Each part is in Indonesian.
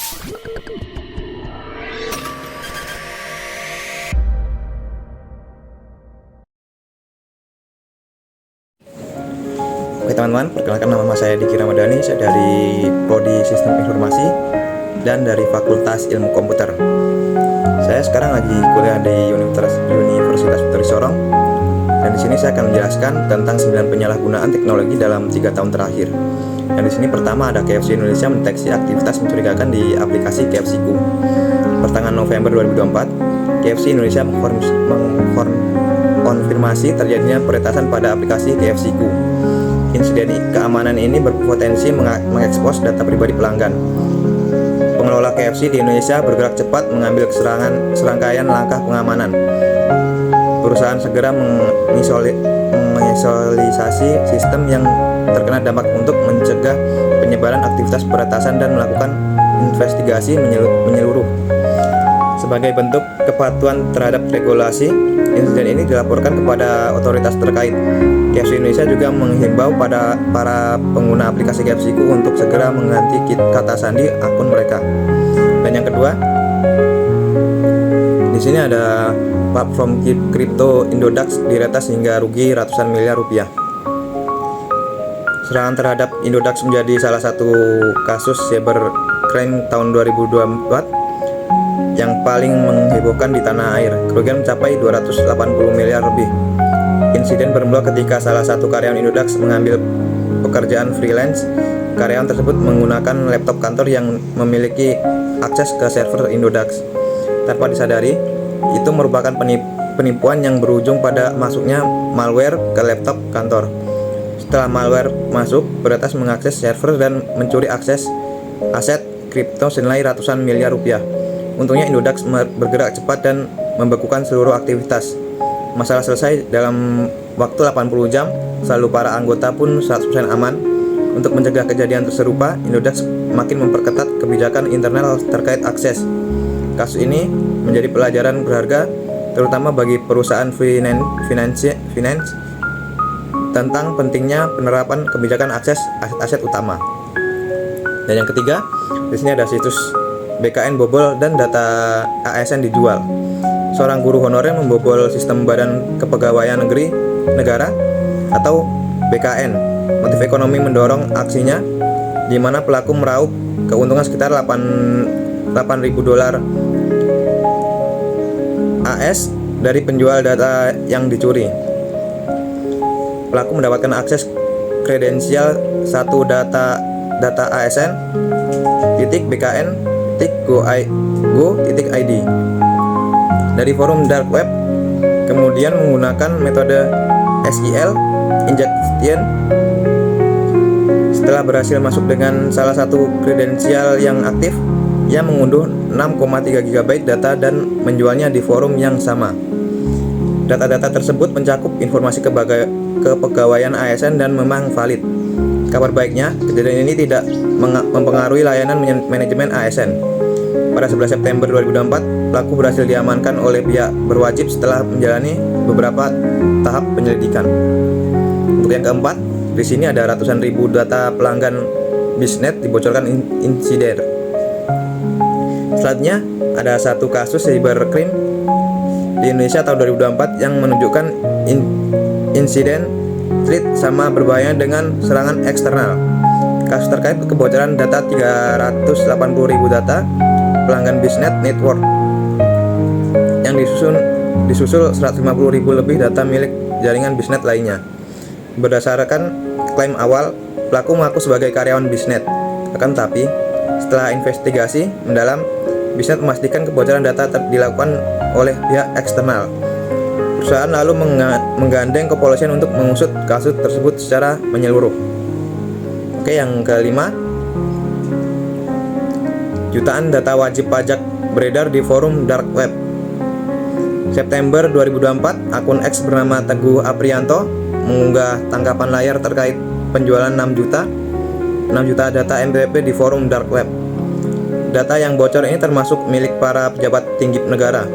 Oke teman-teman, perkenalkan nama saya Diki Ramadhani, saya dari Prodi Sistem Informasi dan dari Fakultas Ilmu Komputer. Saya sekarang lagi kuliah di Universitas Putri Sorong, dan di sini saya akan menjelaskan tentang 9 penyalahgunaan teknologi dalam 3 tahun terakhir. Dan di sini pertama ada KFC Indonesia mendeteksi aktivitas mencurigakan di aplikasi KFC-ku. Pertengahan November 2024, KFC Indonesia mengkonfirmasi terjadinya peretasan pada aplikasi KFC-ku. Insiden keamanan ini berpotensi mengekspos data pribadi pelanggan. Pengelola KFC di Indonesia bergerak cepat mengambil serangkaian langkah pengamanan. Perusahaan segera mengisolasi sistem yang terkena dampak untuk mencegah penyebaran aktivitas peretasan dan melakukan investigasi menyeluruh. Sebagai bentuk kepatuhan terhadap regulasi, insiden ini dilaporkan kepada otoritas terkait. KFC Indonesia juga menghimbau pada para pengguna aplikasi KFC-ku untuk segera mengganti kata sandi akun mereka. Dan yang kedua, di sini ada platform kripto Indodax diretas hingga rugi ratusan miliar rupiah. Serangan terhadap Indodax menjadi salah satu kasus cybercrime tahun 2024 yang paling menghebohkan di tanah air. Kerugian mencapai 280 miliar lebih. Insiden bermula ketika salah satu karyawan Indodax mengambil pekerjaan freelance. Karyawan tersebut menggunakan laptop kantor yang memiliki akses ke server Indodax. Tanpa disadari, itu merupakan penipuan yang berujung pada masuknya malware ke laptop kantor. Setelah malware masuk, peretas mengakses server dan mencuri akses aset kripto senilai ratusan miliar rupiah. Untungnya Indodax bergerak cepat dan membekukan seluruh aktivitas. Masalah selesai dalam waktu 80 jam, selalu para anggota pun 100% aman. Untuk mencegah kejadian serupa, Indodax makin memperketat kebijakan internal terkait akses. Kasus ini menjadi pelajaran berharga, terutama bagi perusahaan finance tentang pentingnya penerapan kebijakan akses aset-aset utama. Dan yang ketiga, di sini ada situs BKN bobol dan data ASN dijual. Seorang guru honorer membobol sistem Badan Kepegawaian Negara atau BKN. Motif ekonomi mendorong aksinya, di mana pelaku meraup keuntungan sekitar 8.000 dolar AS dari penjual data yang dicuri. Pelaku mendapatkan akses kredensial satu data ASN .bkn.go.id dari forum dark web, kemudian menggunakan metode SEL injection. Setelah berhasil masuk dengan salah satu kredensial yang aktif, ia mengunduh 6,3 GB data dan menjualnya di forum yang sama. Data-data tersebut mencakup informasi kepegawaian ASN dan memang valid. Kabar baiknya, kejadian ini tidak mempengaruhi layanan manajemen ASN. Pada 11 September 2024, pelaku berhasil diamankan oleh pihak berwajib setelah menjalani beberapa tahap penyelidikan. Untuk yang keempat, di sini ada ratusan ribu data pelanggan Biznet dibocorkan insider. Selanjutnya, ada satu kasus cybercrime di Indonesia tahun 2024 yang menunjukkan insiden threat sama berbahaya dengan serangan eksternal. Kasus terkait kebocoran data 380.000 data pelanggan Biznet Network yang disusul 150.000 lebih data milik jaringan Biznet lainnya. Berdasarkan klaim awal, pelaku mengaku sebagai karyawan Biznet. Akan tetapi, setelah investigasi mendalam, Biznet memastikan kebocoran data dilakukan oleh pihak eksternal. Perusahaan lalu menggandeng kepolisian untuk mengusut kasus tersebut secara menyeluruh. Oke, yang kelima, jutaan data wajib pajak beredar di forum dark web. September 2024, akun X bernama Teguh Aprianto mengunggah tangkapan layar terkait penjualan 6 juta data MPP di forum dark web. Data yang bocor ini termasuk milik para pejabat tinggi negara.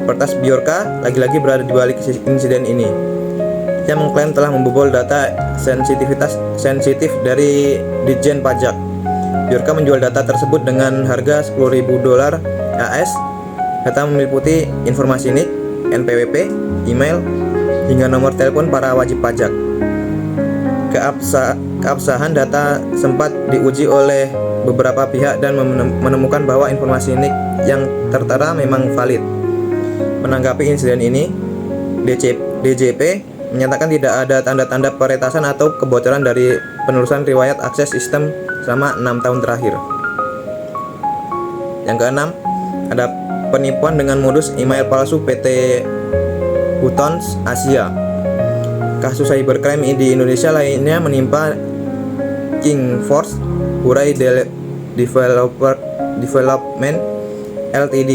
Pertas Bjorka lagi-lagi berada di balik insiden ini. Ia mengklaim telah membobol data sensitif dari Ditjen Pajak. Biorka menjual data tersebut dengan harga $10.000 AS. Data meliputi informasi NIK, NPWP, email, hingga nomor telepon para wajib pajak. Keabsahan data sempat diuji oleh beberapa pihak dan menemukan bahwa informasi NIK yang tertera memang valid. Menanggapi insiden ini, DJP menyatakan tidak ada tanda-tanda peretasan atau kebocoran dari penelusuran riwayat akses sistem selama 6 tahun terakhir. Yang keenam, ada penipuan dengan modus email palsu PT Hutons Asia. Kasus cybercrime di Indonesia lainnya menimpa Kingforce Hurai Development Ltd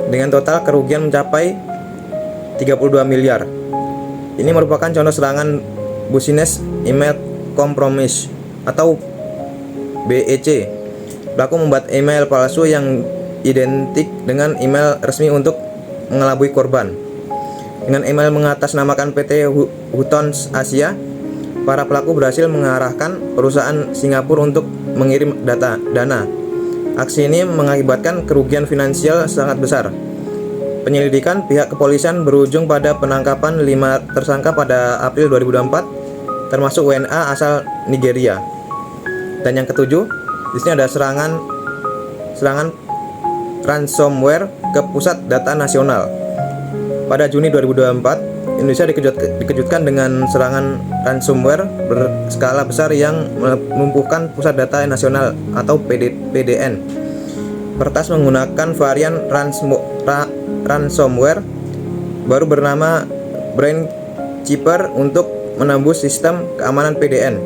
dengan total kerugian mencapai 32 miliar. Ini merupakan contoh serangan business email compromise atau BEC. Pelaku membuat email palsu yang identik dengan email resmi untuk mengelabui korban. Dengan email mengatasnamakan PT Hutons Asia, para pelaku berhasil mengarahkan perusahaan Singapura untuk mengirim dana. Aksi ini mengakibatkan kerugian finansial sangat besar. Penyelidikan pihak kepolisian berujung pada penangkapan 5 tersangka pada April 2024, termasuk WNA asal Nigeria. Dan yang ketujuh, di sini ada serangan ransomware ke Pusat Data Nasional. Pada Juni 2024, Indonesia dikejutkan dengan serangan ransomware berskala besar yang melumpuhkan Pusat Data Nasional atau PDN. Pertas menggunakan varian ransomware baru bernama Brainkeeper untuk menembus sistem keamanan PDN.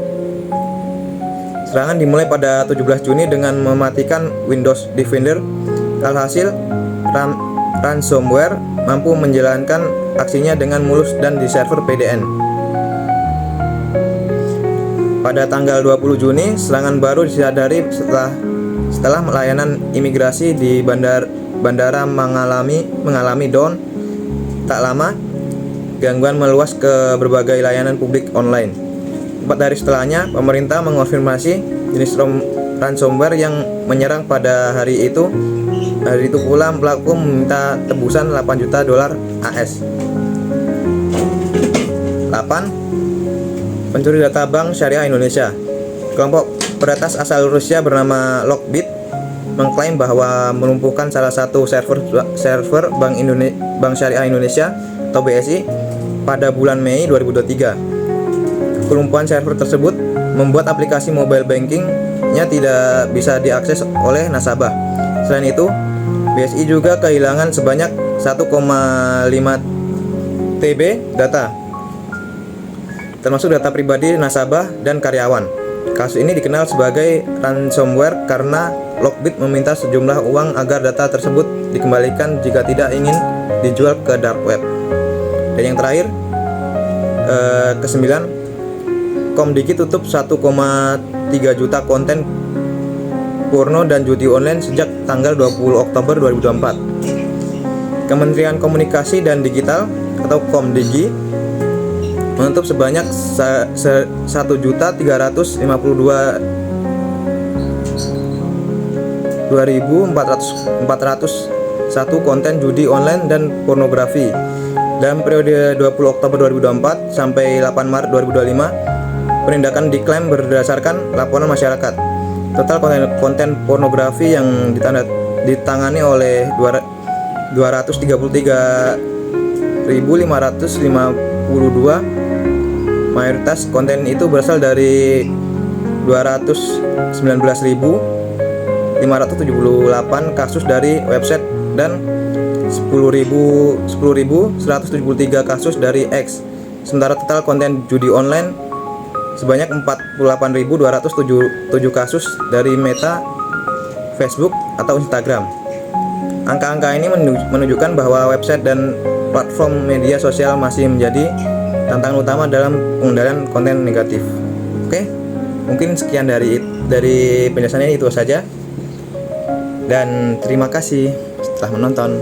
Serangan dimulai pada 17 Juni dengan mematikan Windows Defender. Alhasil, ransomware mampu menjalankan aksinya dengan mulus dan di server PDN. Pada tanggal 20 Juni, serangan baru disadari setelah layanan imigrasi di bandara mengalami down. Tak lama, gangguan meluas ke berbagai layanan publik online. 4 hari setelahnya, pemerintah mengonfirmasi jenis ransomware yang menyerang pada hari itu. Hari itu pula pelaku meminta tebusan $8 juta AS. 8. Pencuri data bank syariah Indonesia. Kelompok peretas asal Rusia bernama Lockbit mengklaim bahwa melumpuhkan salah satu server Bank Syariah Indonesia atau BSI pada bulan Mei 2023. Kelumpuhan server tersebut membuat aplikasi mobile bankingnya tidak bisa diakses oleh nasabah. Selain itu, BSI juga kehilangan sebanyak 1,5 TB data, termasuk data pribadi nasabah dan karyawan. Kasus ini dikenal sebagai ransomware karena Lockbit meminta sejumlah uang agar data tersebut dikembalikan jika tidak ingin dijual ke dark web. Dan yang terakhir, ke-9, Komdigi tutup 1,3 juta konten porno dan judi online sejak tanggal 20 Oktober 2024. Kementerian Komunikasi dan Digital atau Komdigi menutup sebanyak 1.352.401 konten judi online dan pornografi dalam periode 20 Oktober 2024 sampai 8 Maret 2025. Penindakan diklaim berdasarkan laporan masyarakat. Total konten pornografi yang ditangani oleh 233.552. Mayoritas konten itu berasal dari 219.578 kasus dari website dan 10.173 kasus dari X. Sementara total konten judi online sebanyak 48.207 kasus dari Meta, Facebook, atau Instagram. Angka-angka ini menunjukkan bahwa website dan platform media sosial masih menjadi tantangan utama dalam pengendalian konten negatif. Oke, mungkin sekian dari penjelasannya itu saja. Dan terima kasih telah menonton.